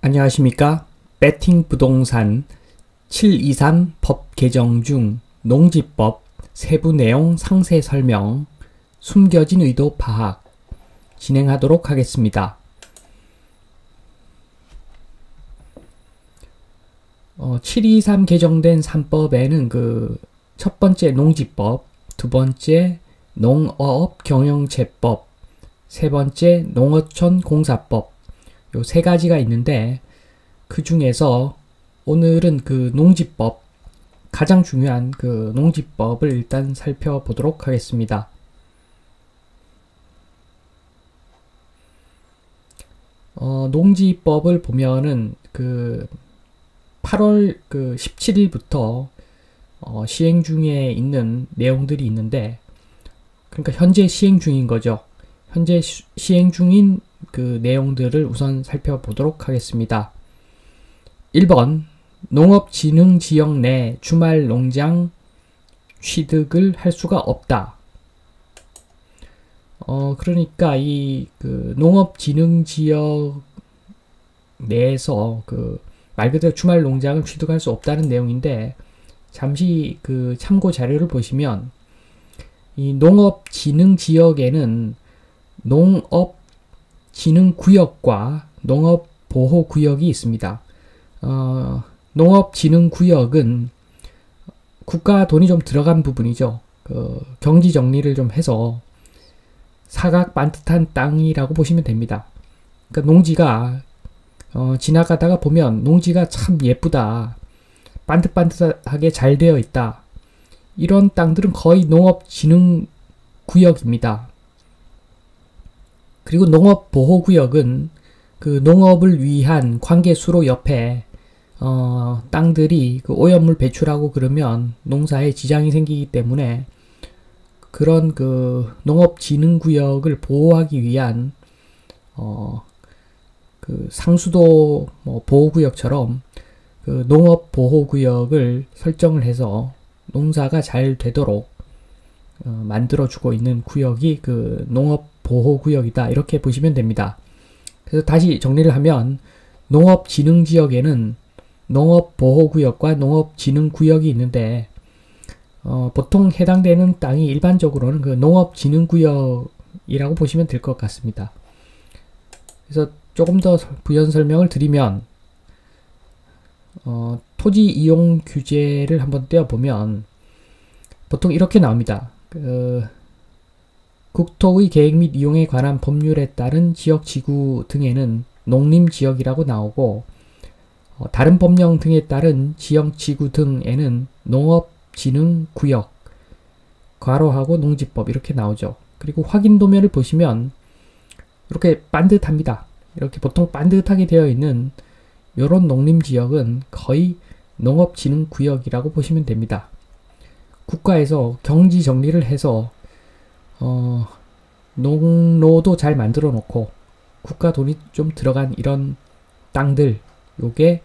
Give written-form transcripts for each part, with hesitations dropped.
안녕하십니까? 배팅 부동산 723 법 개정 중 농지법 세부 내용 상세 설명 숨겨진 의도 파악 진행하도록 하겠습니다. 723 개정된 3법에는 첫 번째 농지법, 두 번째 농어업경영체법, 세 번째 농어촌공사법 요 세 가지가 있는데 그 중에서 오늘은 그 농지법, 가장 중요한 그 농지법을 일단 살펴보도록 하겠습니다. 농지법을 보면은 그 8월 17일부터 시행 중에 있는 내용들이 있는데, 그러니까 현재 시행 중인 거죠. 현재 시행 중인 그 내용들을 우선 살펴보도록 하겠습니다. 1번 농업진흥지역 내 주말 농장 취득을 할 수가 없다. 그러니까 이 농업진흥지역 내에서 말 그대로 주말 농장을 취득할 수 없다는 내용인데, 잠시 참고 자료를 보시면 이 농업진흥지역에는 농업진흥구역과 농업보호구역이 있습니다. 농업진흥구역은 국가 돈이 좀 들어간 부분이죠. 경지 정리를 좀 해서 사각 반듯한 땅이라고 보시면 됩니다. 그러니까 농지가 지나가다가 보면 농지가 참 예쁘다, 반듯반듯하게 잘 되어 있다, 이런 땅들은 거의 농업진흥구역입니다. 그리고 농업보호구역은 그 농업을 위한 관계수로 옆에 땅들이 오염물 배출하고 그러면 농사에 지장이 생기기 때문에 그런 농업진흥구역을 보호하기 위한 상수도 보호구역처럼 농업보호구역을 설정을 해서 농사가 잘 되도록 만들어주고 있는 구역이 농업보호구역이다, 이렇게 보시면 됩니다. 그래서 다시 정리를 하면 농업진흥지역에는 농업보호구역과 농업진흥구역이 있는데, 보통 해당되는 땅이 일반적으로는 농업진흥구역이라고 보시면 될 것 같습니다. 그래서 조금 더 부연 설명을 드리면, 토지 이용 규제를 한번 떼어보면 보통 이렇게 나옵니다. 국토의 계획 및 이용에 관한 법률에 따른 지역지구 등에는 농림지역이라고 나오고, 다른 법령 등에 따른 지역지구 등에는 농업진흥구역, 괄호하고 농지법 이렇게 나오죠. 그리고 확인도면을 보시면 이렇게 반듯합니다. 이렇게 보통 반듯하게 되어 있는 이런 농림지역은 거의 농업진흥구역이라고 보시면 됩니다. 국가에서 경지 정리를 해서 농로도 잘 만들어 놓고 국가 돈이 좀 들어간 이런 땅들, 요게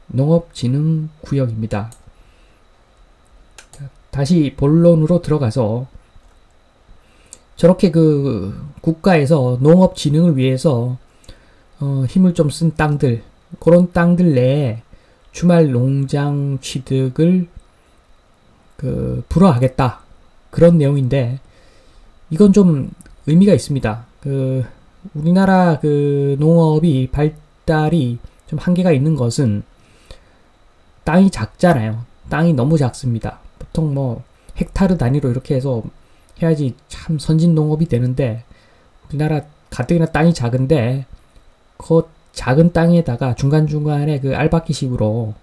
농업진흥구역입니다. 다시 본론으로 들어가서, 저렇게 국가에서 농업진흥을 위해서 힘을 좀 쓴 땅들, 그런 땅들 내에 주말 농장 취득을 불허하겠다, 그런 내용인데, 이건 좀 의미가 있습니다. 우리나라 농업이 발달이 좀 한계가 있는 것은 땅이 작잖아요. 땅이 너무 작습니다. 보통 헥타르 단위로 이렇게 해서 해야지 참 선진 농업이 되는데, 우리나라 가뜩이나 땅이 작은데 그 작은 땅에다가 중간중간에 알박기식으로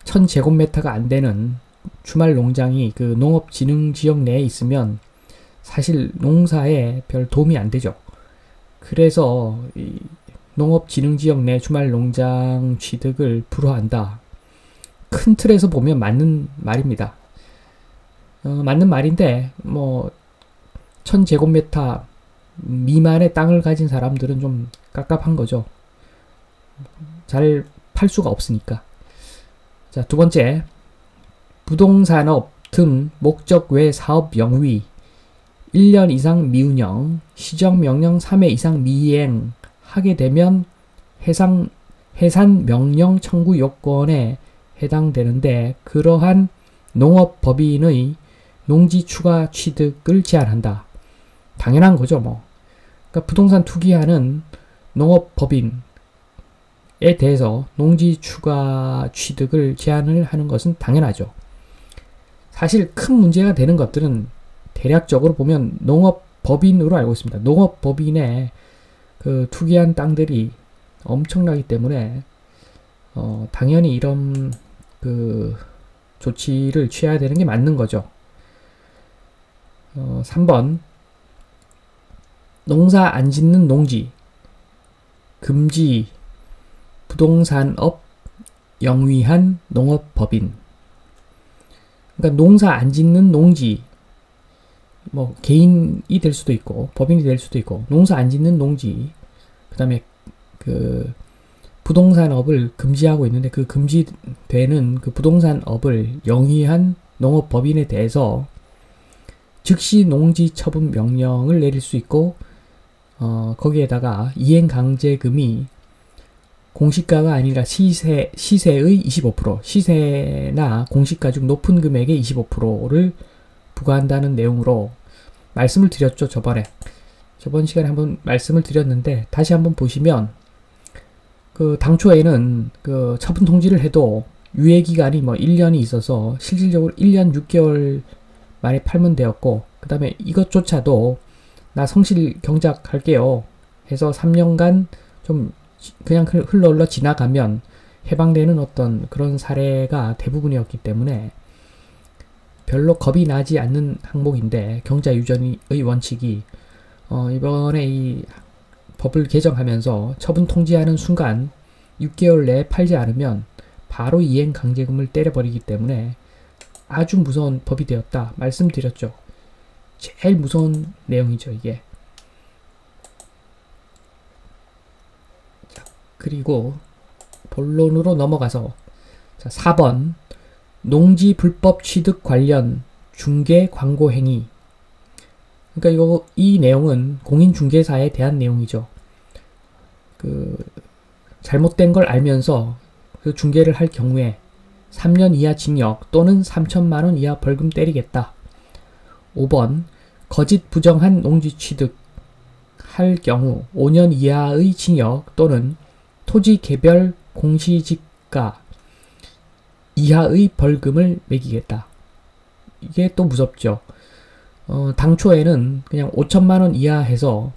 1000제곱미터가 안 되는 주말 농장이 농업진흥지역 내에 있으면 사실 농사에 별 도움이 안 되죠. 그래서 이 농업진흥지역 내 주말 농장 취득을 불허한다. 큰 틀에서 보면 맞는 말입니다. 맞는 말인데 1000제곱미터 미만의 땅을 가진 사람들은 좀 깝깝한 거죠. 잘 팔 수가 없으니까. 자, 두 번째, 부동산업 등 목적 외 사업 영위 1년 이상 미운영, 시정명령 3회 이상 미이행하게 되면 해상 해산 명령 청구 요건에 해당되는데 그러한 농업법인의 농지 추가 취득을 제한한다. 당연한 거죠, 뭐. 그러니까 부동산 투기하는 농업법인에 대해서 농지 추가 취득을 제한을 하는 것은 당연하죠. 사실 큰 문제가 되는 것들은 대략적으로 보면 농업법인으로 알고 있습니다. 농업법인에 그 투기한 땅들이 엄청나기 때문에 당연히 이런 그 조치를 취해야 되는 게 맞는 거죠. 3번 농사 안 짓는 농지 금지 부동산업 영위한 농업법인. 그러니까 농사 안 짓는 농지, 뭐 개인이 될 수도 있고 법인이 될 수도 있고 농사 안 짓는 농지, 그 다음에 그 부동산업을 금지하고 있는데 그 금지되는 그 부동산업을 영위한 농업법인에 대해서 즉시 농지 처분 명령을 내릴 수 있고 거기에다가 이행강제금이 공시가가 아니라 시세의 25%, 시세나 공시가 중 높은 금액의 25%를 부과한다는 내용으로 말씀을 드렸죠, 저번 시간에 한번 말씀을 드렸는데, 다시 한번 보시면, 그, 당초에는 그 처분 통지를 해도 유예기간이 뭐 1년이 있어서 실질적으로 1년 6개월 만에 팔면 되었고, 그 다음에 이것조차도 나 성실 경작할게요 해서 3년간 좀 그냥 흘러 지나가면 해방되는 어떤 그런 사례가 대부분이었기 때문에 별로 겁이 나지 않는 항목인데, 경자유전의 원칙이 이번에 이 법을 개정하면서 처분 통지하는 순간 6개월 내에 팔지 않으면 바로 이행 강제금을 때려버리기 때문에 아주 무서운 법이 되었다 말씀드렸죠. 제일 무서운 내용이죠, 이게. 자, 그리고 본론으로 넘어가서, 자, 4번 농지 불법 취득 관련 중개 광고 행위. 그러니까 이 내용은 공인중개사에 대한 내용이죠. 그 잘못된 걸 알면서 그 중개를 할 경우에 3년 이하 징역 또는 3천만 원 이하 벌금 때리겠다. 5번 거짓 부정한 농지 취득 할 경우 5년 이하의 징역 또는 토지 개별 공시지가 이하의 벌금을 매기겠다. 이게 또 무섭죠. 당초에는 그냥 5천만 원 이하 해서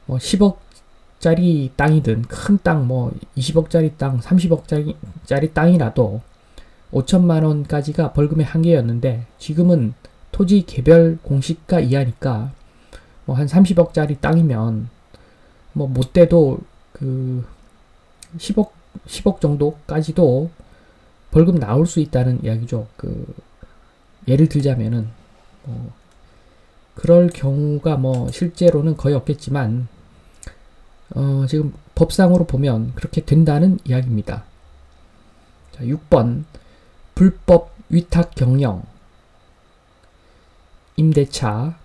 10억짜리 땅이든 큰 땅, 뭐 20억짜리 땅, 30억짜리 땅이라도 5천만 원까지가 벌금의 한계였는데, 지금은 토지 개별 공시가 이하니까 뭐 한 30억짜리 땅이면 뭐 못돼도 그 10억 정도까지도 벌금 나올 수 있다는 이야기죠. 그 예를 들자면은 그럴 경우가 뭐 실제로는 거의 없겠지만 지금 법상으로 보면 그렇게 된다는 이야기입니다. 자, 6번 불법 위탁 경영 임대차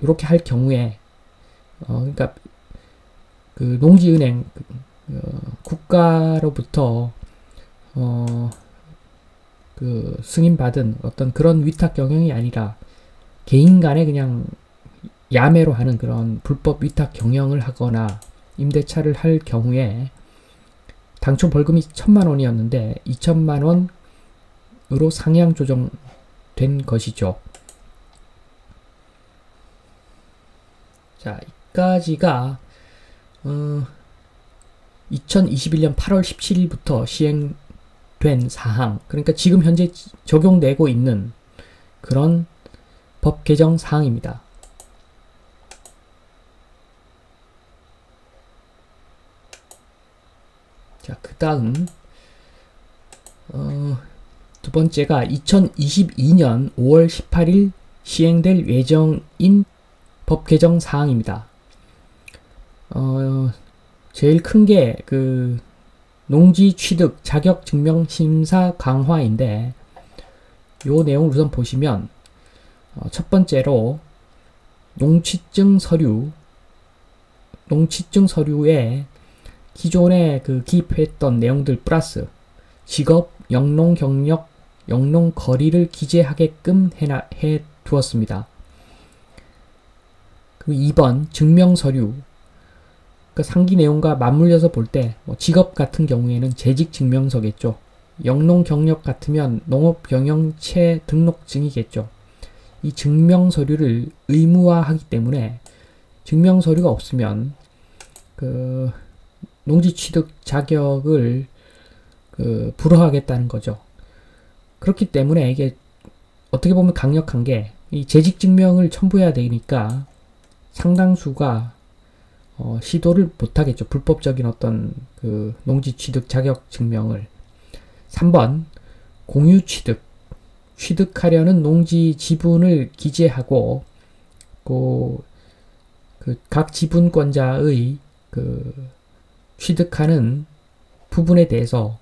이렇게 할 경우에 그러니까 그 농지은행 국가로부터 그 승인받은 어떤 그런 위탁 경영이 아니라 개인 간에 그냥 야매로 하는 그런 불법 위탁 경영을 하거나 임대차를 할 경우에 당초 벌금이 1,000만 원이었는데 2천만 원으로 상향 조정된 것이죠. 자, 이까지가 2021년 8월 17일부터 시행된 사항, 그러니까 지금 현재 적용되고 있는 그런 법 개정 사항입니다. 자, 그 다음 두 번째가 2022년 5월 18일 시행될 예정인 법 개정 사항입니다. 제일 큰 게 그 농지 취득 자격 증명 심사 강화인데, 요 내용을 우선 보시면 첫 번째로 농취증 서류에 기존에 그 기입했던 내용들 플러스 직업, 영농 경력, 영농 거리를 기재하게끔 해 두었습니다. 그리고 2번 증명서류. 그 상기 내용과 맞물려서 볼 때 직업 같은 경우에는 재직 증명서겠죠. 영농 경력 같으면 농업경영체 등록증이겠죠. 이 증명서류를 의무화하기 때문에 증명서류가 없으면 그 농지취득 자격을 불허하겠다는 거죠. 그렇기 때문에 이게 어떻게 보면 강력한 게 이 재직증명을 첨부해야 되니까 상당수가 시도를 못하겠죠. 불법적인 어떤 그 농지취득 자격 증명을. 3번 공유취득. 취득하려는 농지 지분을 기재하고 각 지분권자의 취득하는 부분에 대해서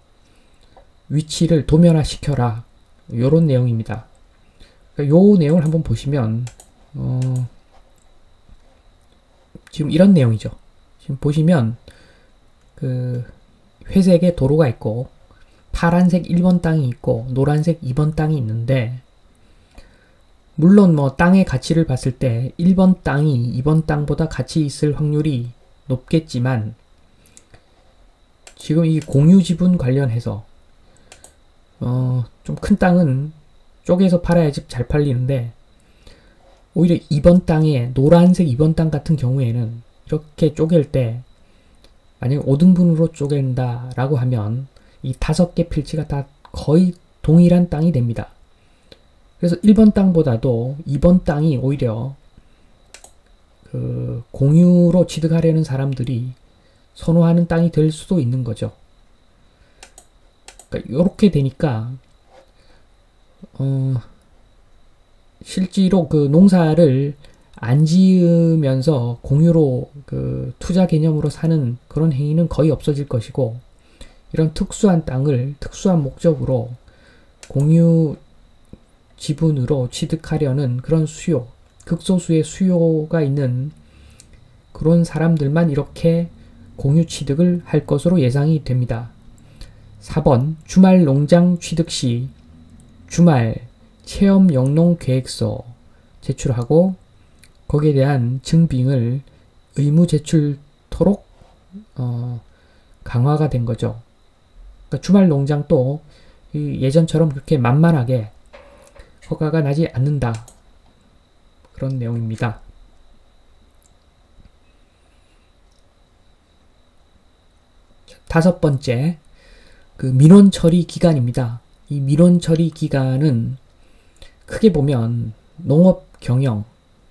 위치를 도면화시켜라. 요런 내용입니다. 요 내용을 한번 보시면 지금 이런 내용이죠. 지금 보시면 회색의 도로가 있고 파란색 1번 땅이 있고 노란색 2번 땅이 있는데, 물론 땅의 가치를 봤을 때 1번 땅이 2번 땅보다 가치 있을 확률이 높겠지만, 지금 이 공유 지분 관련해서 좀 큰 땅은 쪼개서 팔아야지 잘 팔리는데, 오히려 2번 땅에 노란색 2번 땅 같은 경우에는 이렇게 쪼갤 때 만약에 5등분으로 쪼갠다 라고 하면 이 5개 필지가 다 거의 동일한 땅이 됩니다. 그래서 1번 땅보다도 2번 땅이 오히려 공유로 취득하려는 사람들이 선호하는 땅이 될 수도 있는 거죠. 그러니까 이렇게 되니까 실제로 농사를 안 지으면서 공유로 투자 개념으로 사는 그런 행위는 거의 없어질 것이고, 이런 특수한 땅을 특수한 목적으로 공유 지분으로 취득하려는 그런 수요, 극소수의 수요가 있는 그런 사람들만 이렇게 공유 취득을 할 것으로 예상이 됩니다. 4번 주말 농장 취득 시 주말 체험 영농 계획서 제출하고 거기에 대한 증빙을 의무 제출토록 강화가 된 거죠. 그러니까 주말 농장도 예전처럼 그렇게 만만하게 허가가 나지 않는다. 그런 내용입니다. 다섯 번째, 민원 처리 기간입니다. 이 민원 처리 기간은 크게 보면 농업 경영,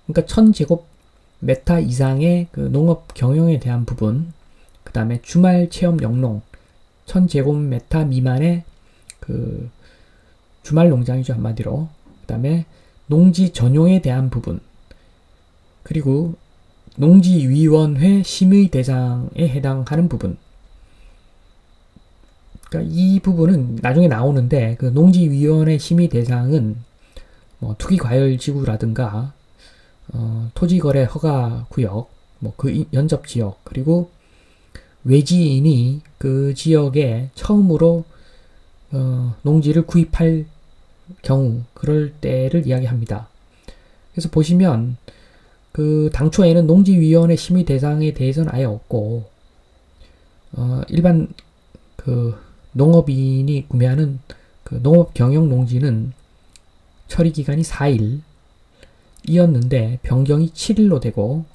그러니까 1000제곱미터 이상의 농업 경영에 대한 부분, 그 다음에 주말 체험 영농, 1000제곱미터 미만의 주말 농장이죠, 한마디로. 그 다음에 농지 전용에 대한 부분, 그리고 농지위원회 심의 대상에 해당하는 부분. 그러니까 이 부분은 나중에 나오는데, 농지위원회 심의 대상은 투기과열지구라든가 토지거래 허가구역, 연접지역, 그리고 외지인이 그 지역에 처음으로 농지를 구입할 경우, 그럴 때를 이야기합니다. 그래서 보시면 당초에는 농지위원회 심의 대상에 대해서는 아예 없고, 일반 농업인이 구매하는 농업 경영 농지는 처리 기간이 4일이었는데 변경이 7일로 되고,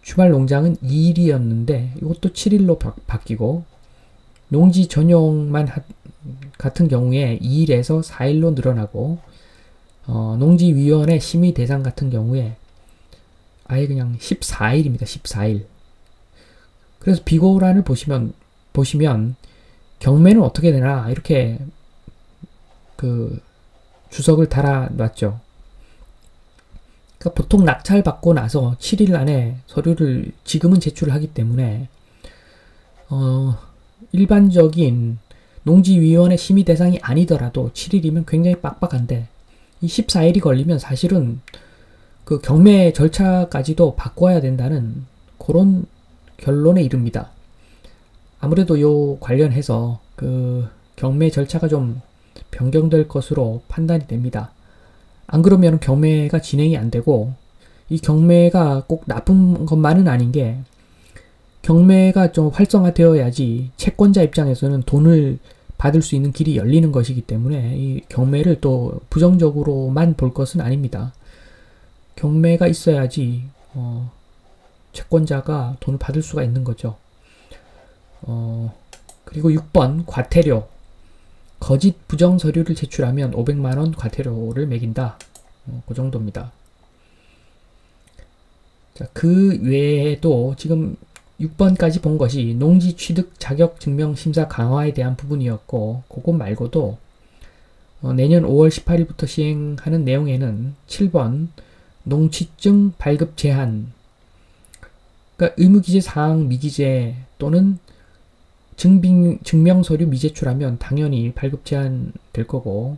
주말 농장은 2일이었는데 이것도 7일로 바뀌고, 농지 전용만 같은 경우에 2일에서 4일로 늘어나고, 농지위원회 심의 대상 같은 경우에 아예 그냥 14일입니다. 14일. 그래서 비고란을 보시면 경매는 어떻게 되나 이렇게 주석을 달아놨죠. 그러니까 보통 낙찰받고 나서 7일 안에 서류를 지금은 제출을 하기 때문에 일반적인 농지위원회 심의 대상이 아니더라도 7일이면 굉장히 빡빡한데, 이 14일이 걸리면 사실은 경매 절차까지도 바꿔야 된다는 그런 결론에 이릅니다. 아무래도 요 관련해서 그 경매 절차가 좀 변경될 것으로 판단이 됩니다. 안 그러면 경매가 진행이 안 되고, 이 경매가 꼭 나쁜 것만은 아닌 게, 경매가 좀 활성화되어야지 채권자 입장에서는 돈을 받을 수 있는 길이 열리는 것이기 때문에 이 경매를 또 부정적으로만 볼 것은 아닙니다. 경매가 있어야지 채권자가 돈을 받을 수가 있는 거죠. 그리고 6번 과태료. 거짓 부정 서류를 제출하면 500만원 과태료를 매긴다. 그 정도입니다. 자, 그 외에도 지금 6번까지 본 것이 농지 취득 자격 증명 심사 강화에 대한 부분이었고, 그것 말고도 내년 5월 18일부터 시행하는 내용에는 7번 농취증 발급 제한, 그러니까 의무기재 사항 미기재 또는 증명서류 미제출하면 당연히 발급 제한될 거고,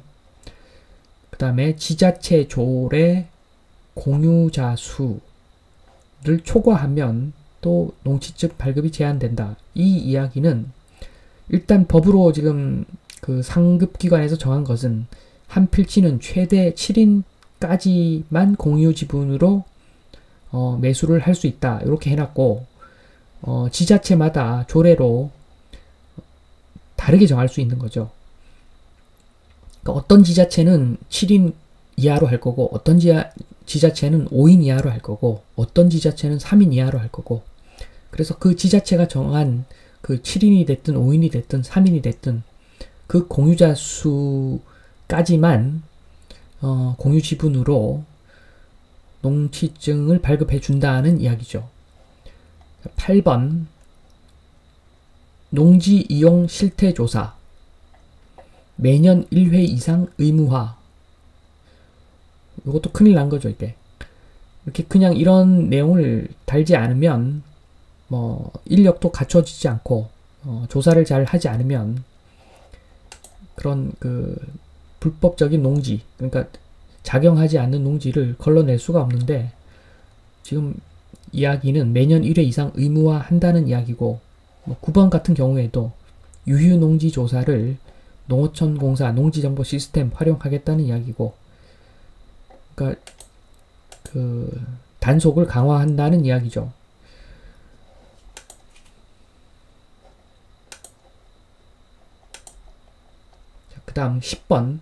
그 다음에 지자체 조례 공유자 수를 초과하면 또 농취증 발급이 제한된다. 이 이야기는 일단 법으로 지금 그 상급기관에서 정한 것은 한 필지는 최대 7인까지만 공유 지분으로 매수를 할 수 있다. 이렇게 해놨고, 지자체마다 조례로 다르게 정할 수 있는 거죠. 그러니까 어떤 지자체는 7인 이하로 할 거고, 어떤 지자체는 5인 이하로 할 거고, 어떤 지자체는 3인 이하로 할 거고, 그래서 그 지자체가 정한 그 7인이 됐든 5인이 됐든 3인이 됐든 그 공유자 수까지만 공유 지분으로 농취증을 발급해 준다는 이야기죠. 8번 농지 이용 실태 조사 매년 1회 이상 의무화. 이것도 큰일 난 거죠, 이게. 이렇게 그냥 이런 내용을 달지 않으면 인력도 갖춰지지 않고 조사를 잘 하지 않으면 그런 그 불법적인 농지, 그러니까 작용하지 않는 농지를 걸러낼 수가 없는데, 지금 이야기는 매년 1회 이상 의무화 한다는 이야기고, 9번 같은 경우에도 유휴농지 조사를 농어촌공사 농지정보 시스템 활용하겠다는 이야기고, 그러니까 그 단속을 강화한다는 이야기죠. 그 다음 10번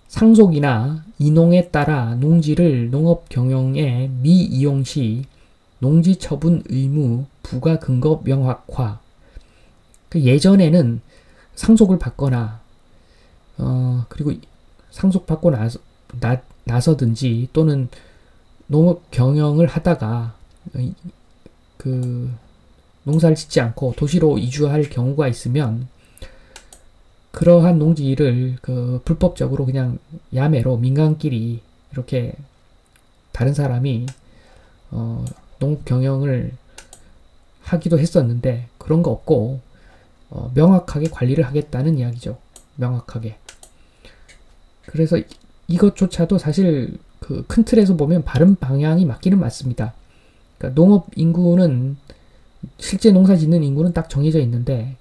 상속이나 이농에 따라 농지를 농업 경영에 미이용 시 농지 처분 의무 부과 근거 명확화. 예전에는 상속을 받거나 그리고 상속받고 나서든지 또는 농업 경영을 하다가 그 농사를 짓지 않고 도시로 이주할 경우가 있으면 그러한 농지를 그 불법적으로 그냥 야매로 민간끼리 이렇게 다른 사람이 농업 경영을 하기도 했었는데, 그런 거 없고 명확하게 관리를 하겠다는 이야기죠. 명확하게. 그래서 이것조차도 사실 그 큰 틀에서 보면 바른 방향이 맞기는 맞습니다. 그러니까 농업 인구는 실제 농사 짓는 인구는 딱 정해져 있는데,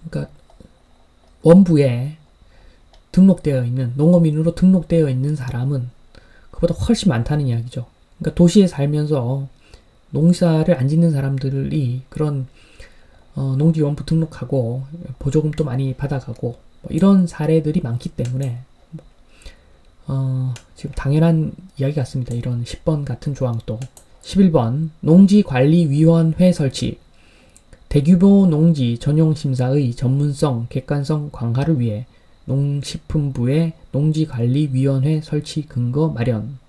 그러니까 원부에 등록되어 있는 농업인으로 등록되어 있는 사람은 그보다 훨씬 많다는 이야기죠. 그러니까 도시에 살면서 농사를 안 짓는 사람들이 그런 농지원부 등록하고 보조금도 많이 받아가고 이런 사례들이 많기 때문에 지금 당연한 이야기 같습니다. 이런 10번 같은 조항도. 11번 농지관리위원회 설치. 대규모 농지 전용심사의 전문성, 객관성 강화를 위해 농식품부의 농지관리위원회 설치 근거 마련.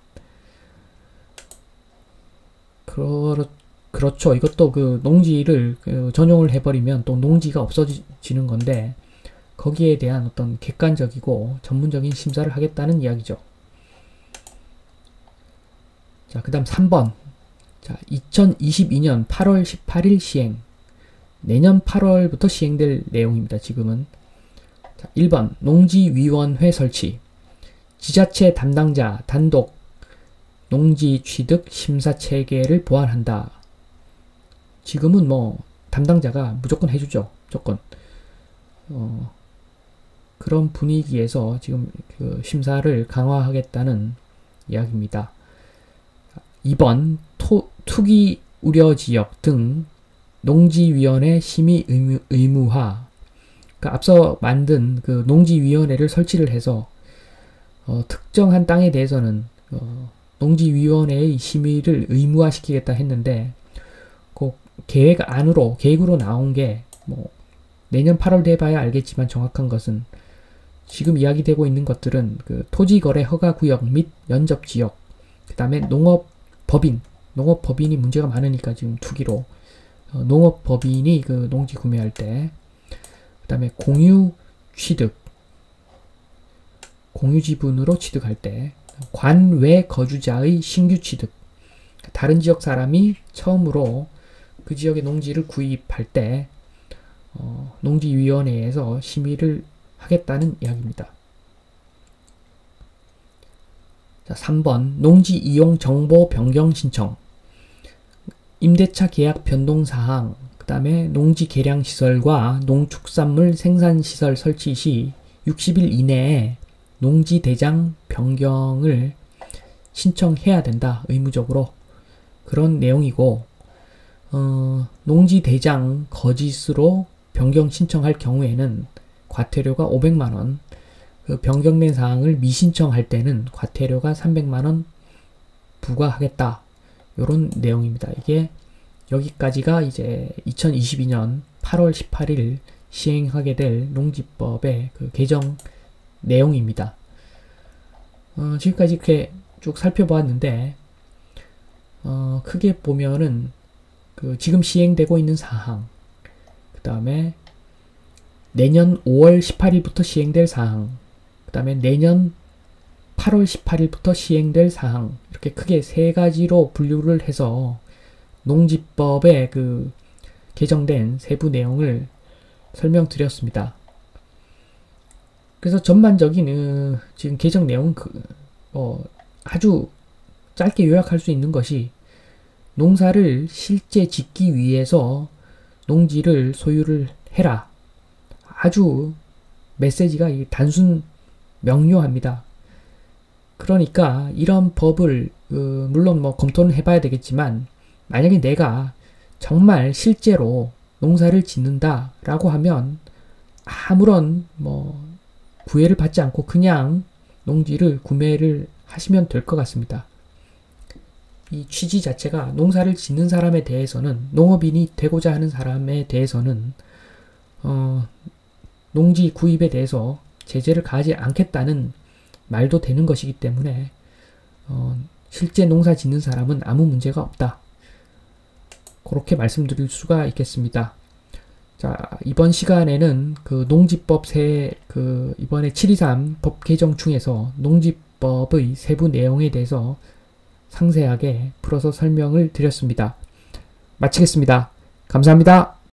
그렇죠. 이것도 그 농지를 전용을 해버리면 또 농지가 없어지는 건데, 거기에 대한 어떤 객관적이고 전문적인 심사를 하겠다는 이야기죠. 자, 그 다음 3번. 자, 2022년 8월 18일 시행. 내년 8월부터 시행될 내용입니다. 지금은. 자, 1번 농지위원회 설치. 지자체 담당자 단독 농지 취득 심사 체계를 보완한다. 지금은 뭐 담당자가 무조건 해주죠. 무조건. 그런 분위기에서 지금 그 심사를 강화하겠다는 이야기입니다. 2번 투기 우려 지역 등 농지위원회 심의 의무화. 그러니까 앞서 만든 그 농지위원회를 설치를 해서 특정한 땅에 대해서는 농지위원회의 심의를 의무화시키겠다 했는데 그 계획으로 나온 게 뭐 내년 8월 돼봐야 알겠지만 정확한 것은 지금 이야기되고 있는 것들은 그 토지거래 허가구역 및 연접지역, 그 다음에 농업법인이 문제가 많으니까 지금 투기로 농업법인이 그 농지 구매할 때, 그 다음에 공유지분으로 취득할 때, 관외 거주자의 신규 취득, 다른 지역 사람이 처음으로 그 지역의 농지를 구입할 때 농지위원회에서 심의를 하겠다는 이야기입니다. 자, 3번 농지 이용 정보 변경 신청, 임대차 계약 변동 사항, 그 다음에 농지 개량 시설과 농축산물 생산 시설 설치 시 60일 이내에 농지 대장 변경을 신청해야 된다. 의무적으로. 그런 내용이고, 농지 대장 거짓으로 변경 신청할 경우에는 과태료가 500만원, 그 변경된 사항을 미신청할 때는 과태료가 300만원 부과하겠다. 요런 내용입니다. 이게 여기까지가 이제 2022년 8월 18일 시행하게 될 농지법의 그 개정 내용입니다. 지금까지 이렇게 쭉 살펴보았는데, 크게 보면은 그 지금 시행되고 있는 사항, 그 다음에 내년 5월 18일부터 시행될 사항, 그 다음에 내년 8월 18일부터 시행될 사항, 이렇게 크게 세 가지로 분류를 해서 농지법의 그 개정된 세부 내용을 설명드렸습니다. 그래서 전반적인 지금 개정 내용은 아주 짧게 요약할 수 있는 것이, 농사를 실제 짓기 위해서 농지를 소유를 해라. 아주 메시지가 단순 명료합니다. 그러니까 이런 법을 물론 뭐 검토는 해봐야 되겠지만, 만약에 내가 정말 실제로 농사를 짓는다 라고 하면 아무런 뭐 구애를 받지 않고 그냥 농지를 구매를 하시면 될 것 같습니다. 이 취지 자체가 농사를 짓는 사람에 대해서는, 농업인이 되고자 하는 사람에 대해서는 농지 구입에 대해서 제재를 가하지 않겠다는 말도 되는 것이기 때문에 실제 농사 짓는 사람은 아무 문제가 없다. 그렇게 말씀드릴 수가 있겠습니다. 자, 이번 시간에는 그 농지법 이번에 723 법 개정 중에서 농지법의 세부 내용에 대해서 상세하게 풀어서 설명을 드렸습니다. 마치겠습니다. 감사합니다.